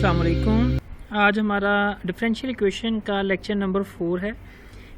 अस्सलाम वालेकुम। आज हमारा डिफरेंशियल इक्वेशन का लेक्चर नंबर 4 है,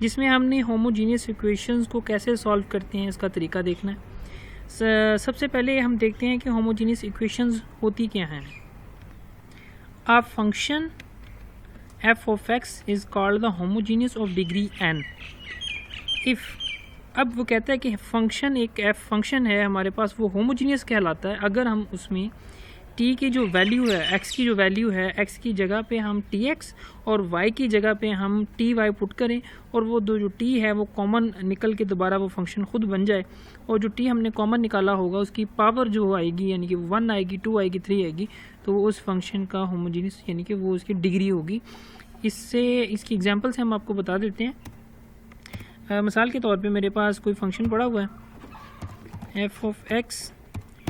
जिसमें हमने होमोजीनियस इक्वेशंस को कैसे सॉल्व करते हैं इसका तरीका देखना है। सबसे पहले हम देखते हैं कि होमोजीनियस इक्वेशंस होती क्या हैं। A function f of x is called the homogeneous of degree n if. अब वो कहता है कि फंक्शन एक f फंक्शन है हमारे पास, वो होमोजीनियस कहलाता है अगर हम उसमें t की जो वैल्यू है, x की जो वैल्यू है, x की जगह पे हम tx और y की जगह पे हम ty पुट करें और वो दो जो t है वो कॉमन निकल के दोबारा वो फंक्शन खुद बन जाए, और जो t हमने कॉमन निकाला होगा उसकी पावर जो आएगी, यानी कि 1 आएगी, 2 आएगी, 3 आएगी, तो वो उस फंक्शन का होमोजीनियस यानी कि वो उसकी डिग्री होगी। इससे इसकी एग्जांपल से हम आपको बता देते हैं। मिसाल के तौर पे मेरे पास कोई फंक्शन पड़ा हुआ है, f of x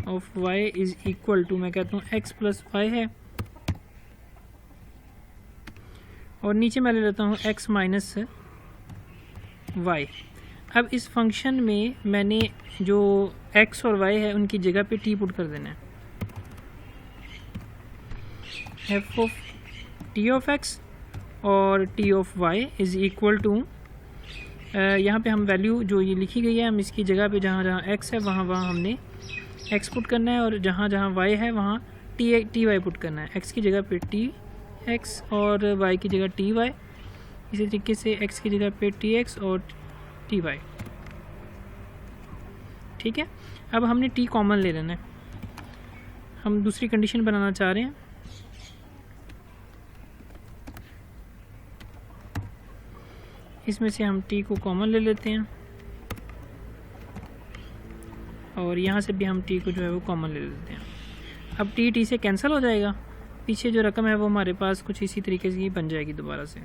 of y is equal to, मैं कहता हूँ x प्लस y है, और नीचे मैं ले लेता हूँ x माइनस y। अब इस फंक्शन में मैंने जो x और y है उनकी जगह पे t पुट कर देना है। f of t of x और t of y is equal to, यहाँ पे हम वैल्यू जो ये लिखी गई है हम इसकी जगह पे जहाँ जहाँ x है वहाँ वहाँ हमने x पुट करना है, और जहाँ जहाँ y है वहाँ ty पुट करना है। x की जगह पे tx और y की जगह ty, इसी तरीके से x की जगह पे tx और ty। ठीक है, अब हमने t कॉमन ले लेना है। हम दूसरी कंडीशन बनाना चाह रहे हैं। इसमें से हम t को कॉमन ले लेते हैं और यहाँ से भी हम t को जो है वो कॉमन ले लेते हैं। अब t से कैंसिल हो जाएगा, पीछे जो रकम है वो हमारे पास कुछ इसी तरीके से ही बन जाएगी दोबारा से।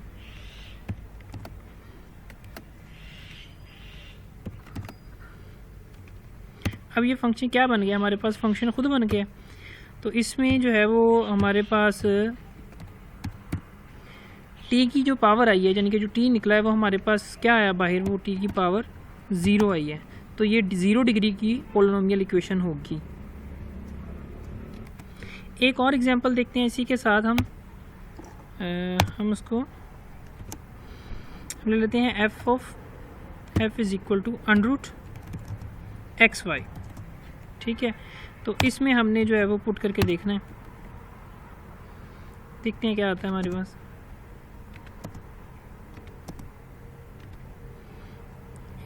अब ये फंक्शन क्या बन गया, हमारे पास फंक्शन खुद बन गया। तो इसमें जो है वो हमारे पास t की जो पावर आई है, यानी कि जो t निकला है वो हमारे पास क्या आया बाहर, वो t की पावर 0 आई है। तो ये 0 डिग्री की पोलिनोमियल इक्वेशन होगी। एक और एग्जांपल देखते हैं इसी के साथ। हम उसको ले लेते हैं f of f is equal to under root xy। ठीक है, तो इसमें हमने जो है वो पुट करके देखना है, देखते हैं क्या आता है हमारे पास।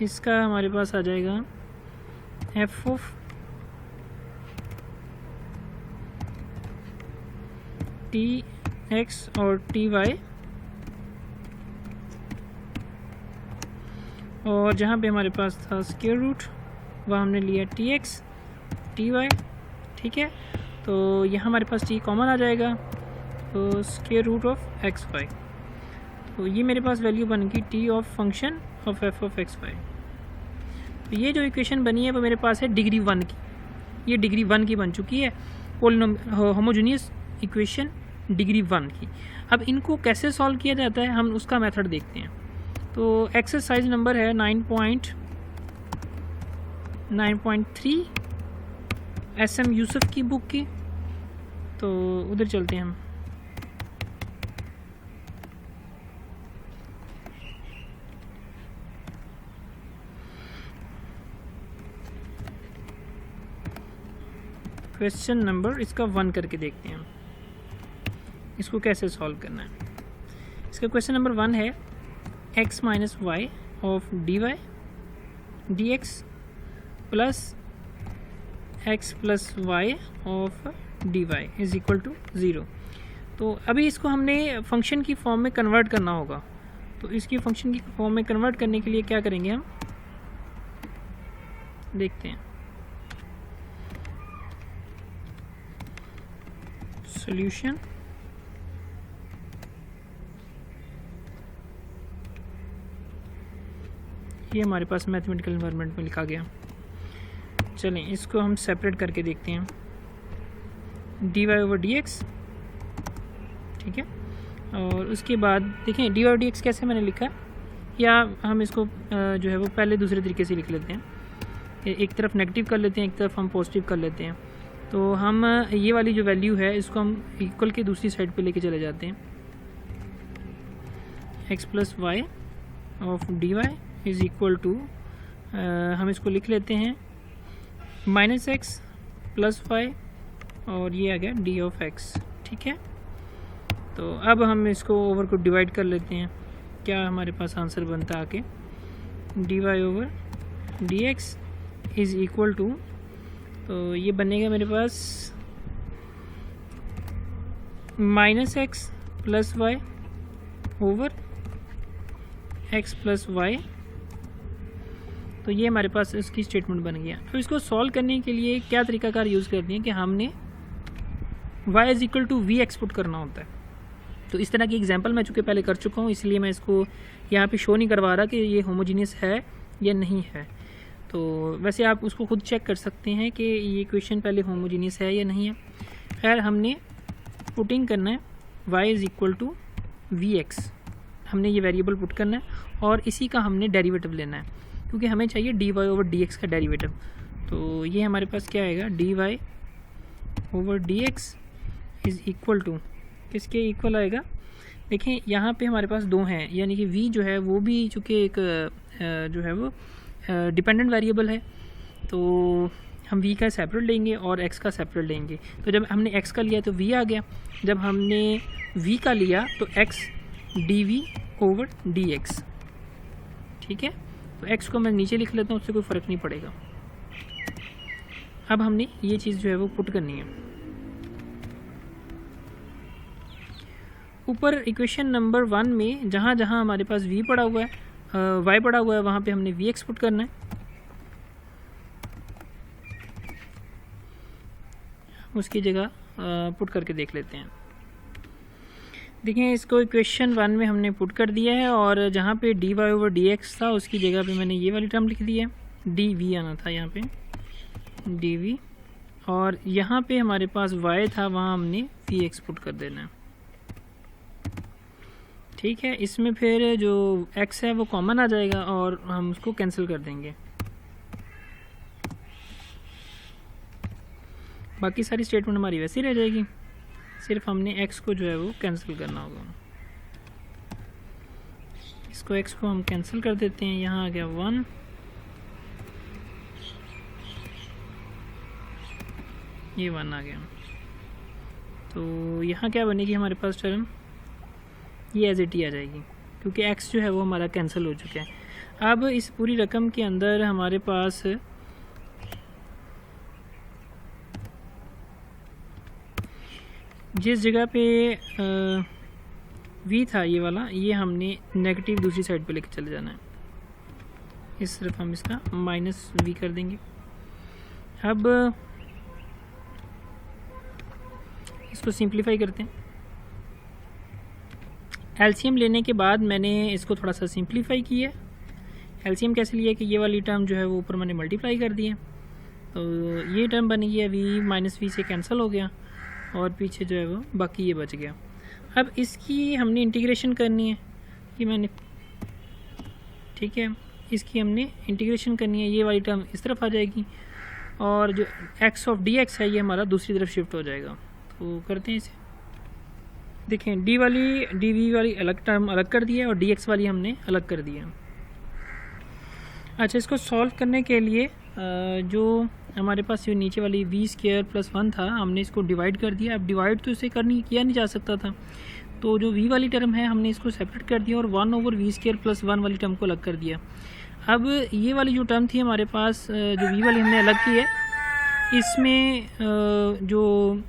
इसका हमारे पास आ जाएगा f ऑफ tx और ty, और जहाँ पे हमारे पास था स्क्वायर रूट वहाँ हमने लिया tx ty। ठीक है, तो यहाँ हमारे पास t कॉमन आ जाएगा, तो स्क्वायर रूट ऑफ xy। तो ये मेरे पास वैल्यू बन गई t of function of f of xy। तो ये जो इक्वेशन बनी है वो मेरे पास है डिग्री 1 की, ये डिग्री 1 की बन चुकी है होमोजेनियस इक्वेशन डिग्री 1 की। अब इनको कैसे सॉल्व किया जाता है हम उसका मेथड देखते हैं। तो एक्सरसाइज नंबर है 9.3 SM यूसुफ की बुक की, तो उधर चलते हैं हम। क्वेश्चन नंबर इसका 1 करके देखते हैं इसको कैसे सॉल्व करना है। इसका क्वेश्चन नंबर 1 है x minus y of dy dx plus x plus y of dy is equal to 0। तो अभी इसको हमने फंक्शन की फॉर्म में कन्वर्ट करना होगा। तो इसकी फंक्शन की फॉर्म में कन्वर्ट करने के लिए क्या करेंगे हम, देखते हैं। सॉल्यूशन, ये हमारे पास मैथमेटिकल एनवायरनमेंट में लिखा गया। चलें इसको हम सेपरेट करके देखते हैं। dy ओवर dx, ठीक है, और उसके बाद देखें dy ओवर dx कैसे मैंने लिखा है, या हम इसको जो है वो पहले दूसरे तरीके से लिख लेते हैं। एक तरफ नेगेटिव कर लेते हैं, एक तरफ हम पॉजिटिव कर लेते हैं। तो हम ये वाली जो वैल्यू है इसको हम इक्वल के दूसरी साइड पे लेके चले जाते हैं। x plus y of d y is equal to, हम इसको लिख लेते हैं माइनस एक्स प्लस वाई और ये आ गया डी ऑफ एक्स। ठीक है, तो अब हम इसको ओवर को डिवाइड कर लेते हैं। क्या हमारे पास आंसर बनता है आके D Y over D x is equal to, तो ये बनेगा मेरे पास minus X plus Y over X plus Y. तो ये हमारे पास इसकी स्टेटमेंट बन गया। अब इसको सॉल्व करने के लिए क्या तरीकाकार यूज़ कर दिए कि हमने y is equal to V एक्सपुट करना होता है। तो इस तरह की एग्जांपल मैं चूँकि पहले कर चुका हूँ, इसलिए मैं इसको यहाँ पे शो नहीं करवा रहा कि ये होमोजीनियस है या नहीं है। तो वैसे आप उसको खुद चेक कर सकते हैं कि ये इक्वेशन पहले होमोजीनियस है या नहीं है। खैर, हमने पुटिंग करना है y is equal to v x, हमने ये वेरिएबल पुट करना है और इसी का हमने डेरिवेटिव लेना है क्योंकि हमें चाहिए d Y over D x का डेरिवेटिव। तो ये हमारे पास क्या आएगा, d Y over D x is equal to, किसके इक्वल आएगा, देखें यहाँ पे हमारे पास दो हैं, यानी कि v जो है वो भी चूँकि एक जो है वो डिपेंडेंट वेरिएबल है, तो हम v का सेपरेट लेंगे और x का सेपरेट लेंगे। तो जब हमने x का लिया तो v आ गया, जब हमने v का लिया तो x dv ओवर dx। ठीक है, तो x को मैं नीचे लिख लेता हूँ, उससे कोई फ़र्क नहीं पड़ेगा। अब हमने ये चीज़ जो है वो पुट करनी है ऊपर इक्वेशन नंबर 1 में, जहाँ जहाँ हमारे पास v पड़ा हुआ है, y पड़ा हुआ है, वहाँ पे हमने vx पुट करना है। उसकी जगह पुट करके देख लेते हैं। देखिए, इसको इक्वेशन 1 में हमने पुट कर दिया है और जहाँ पे d Y over D x था उसकी जगह पे मैंने ये वाली टर्म लिख दी है, डी वी आना था यहाँ पे, डी वी, और यहाँ पे हमारे पास y था, वहाँ हमने वी एक्स पुट कर देना है। ठीक है, इसमें फिर जो x है वो कॉमन आ जाएगा और हम उसको कैंसिल कर देंगे। बाकी सारी स्टेटमेंट हमारी वैसे ही रह जाएगी, सिर्फ हमने x को जो है वो कैंसिल करना होगा। इसको x को हम कैंसिल कर देते हैं, यहाँ आ गया 1, ये 1 आ गया। तो यहाँ क्या बनेगी हमारे पास टर्म, ये एज इट ही आ जाएगी क्योंकि x जो है वो हमारा कैंसिल हो चुका है। अब इस पूरी रकम के अंदर हमारे पास जिस जगह पे v था ये वाला, ये हमने नेगेटिव दूसरी साइड पे लेके चले जाना है। इस तरफ हम इसका माइनस v कर देंगे। अब इसको सिंप्लीफाई करते हैं। एलसीएम लेने के बाद मैंने इसको थोड़ा सा सिंप्लीफाई किया। एलसीएम कैसे लिया कि ये वाली टर्म जो है वो ऊपर मैंने मल्टीप्लाई कर दिया, तो ये टर्म बन गया v माइनस वी से कैंसिल हो गया और पीछे जो है वो बाकी ये बच गया। अब इसकी हमने इंटीग्रेशन करनी है, ये मैंने, ठीक है, इसकी हमने इंटीग्रेशन करनी है। ये वाली टर्म इस तरफ आ जाएगी और जो x ऑफ डी एक्स है ये हमारा दूसरी तरफ शिफ्ट हो जाएगा। तो करते हैं इसे। देखें, डी वी वाली अलग टर्म अलग कर दिया और डी एक्स वाली हमने अलग कर दिया। अच्छा, इसको सॉल्व करने के लिए जो हमारे पास ये नीचे वाली वी स्क्वायर प्लस 1 था, हमने इसको डिवाइड कर दिया। अब डिवाइड तो इसे किया नहीं जा सकता था, तो जो v वाली टर्म है हमने इसको सेपरेट कर दिया और 1 ओवर वी स्क्वायर प्लस 1 वाली टर्म को अलग कर दिया। अब ये वाली जो टर्म थी हमारे पास, जो v वाली हमने अलग की है, इसमें जो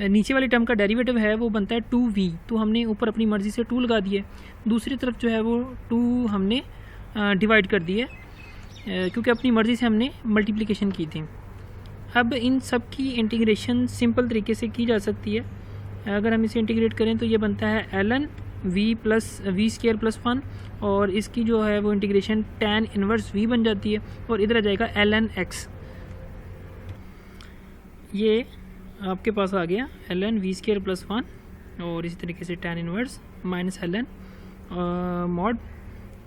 नीचे वाली टर्म का डेरिवेटिव है वो बनता है 2v, तो हमने ऊपर अपनी मर्ज़ी से 2 लगा दिए, दूसरी तरफ जो है वो 2 हमने डिवाइड कर दिए क्योंकि अपनी मर्ज़ी से हमने मल्टीप्लिकेशन की थी। अब इन सब की इंटीग्रेशन सिंपल तरीके से की जा सकती है। अगर हम इसे इंटीग्रेट करें तो ये बनता है ln v plus v square plus 1 और इसकी जो है वो इंटीग्रेशन tan इनवर्स v बन जाती है और इधर आ जाएगा ln x। ये आपके पास आ गया ln v स्क्वायर प्लस 1 और इसी तरीके से tan inverse minus ln mod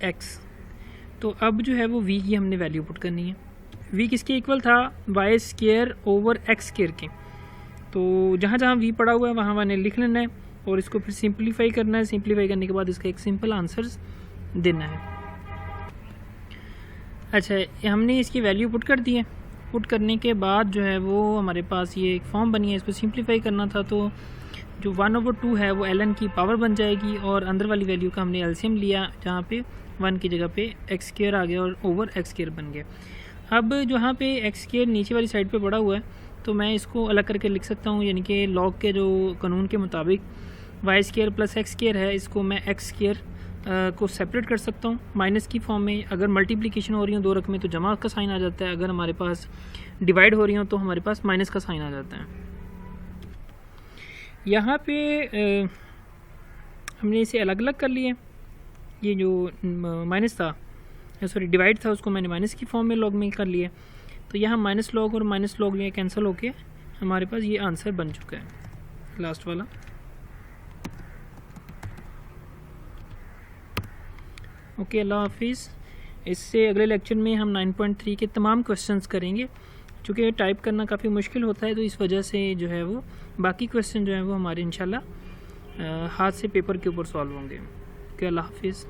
x। तो अब जो है वो v की हमने वैल्यू पुट करनी है। v किसके इक्वल था, y square over x square के। तो जहाँ जहाँ वी पड़ा हुआ है वहाँ मैंने लिख लेना है और इसको फिर सिंप्लीफाई करना है। सिंप्लीफाई करने के बाद इसका एक सिंपल आंसर देना है। अच्छा, हमने इसकी वैल्यू पुट कर दी है। पुट करने के बाद जो है वो हमारे पास ये एक फॉर्म बनी है, इसको सिंप्लीफाई करना था तो जो 1/2 है वो ln की पावर बन जाएगी और अंदर वाली वैल्यू का हमने एलसीएम लिया जहाँ पे 1 की जगह पे x² आ गया और ओवर x² बन गया। अब जहाँ पे x² नीचे वाली साइड पे पड़ा हुआ है तो मैं इसको अलग करके लिख सकता हूँ, यानी कि लॉग के जो कानून के मुताबिक y² + x² है, इसको मैं x² को सेपरेट कर सकता हूँ माइनस की फॉर्म में। अगर मल्टीप्लिकेशन हो रही हो दो रकमें तो जमा का साइन आ जाता है, अगर हमारे पास डिवाइड हो रही हो तो हमारे पास माइनस का साइन आ जाता है। यहाँ पे हमने इसे अलग अलग कर लिए। ये जो माइनस था, सॉरी डिवाइड था, उसको मैंने माइनस की फॉर्म में लॉग में कर लिया। तो यहाँ माइनस लॉग और माइनस लॉग ये कैंसिल होके हमारे पास ये आंसर बन चुका है लास्ट वाला। ओके, अल्लाह हाफिज़। इससे अगले लेक्चर में हम 9.3 के तमाम क्वेश्चंस करेंगे। चूँकि टाइप करना काफ़ी मुश्किल होता है तो इस वजह से जो है वो बाकी क्वेश्चन जो है वो हमारे इंशाल्लाह हाथ से पेपर के ऊपर सॉल्व होंगे। ओके, अल्लाह हाफिज़।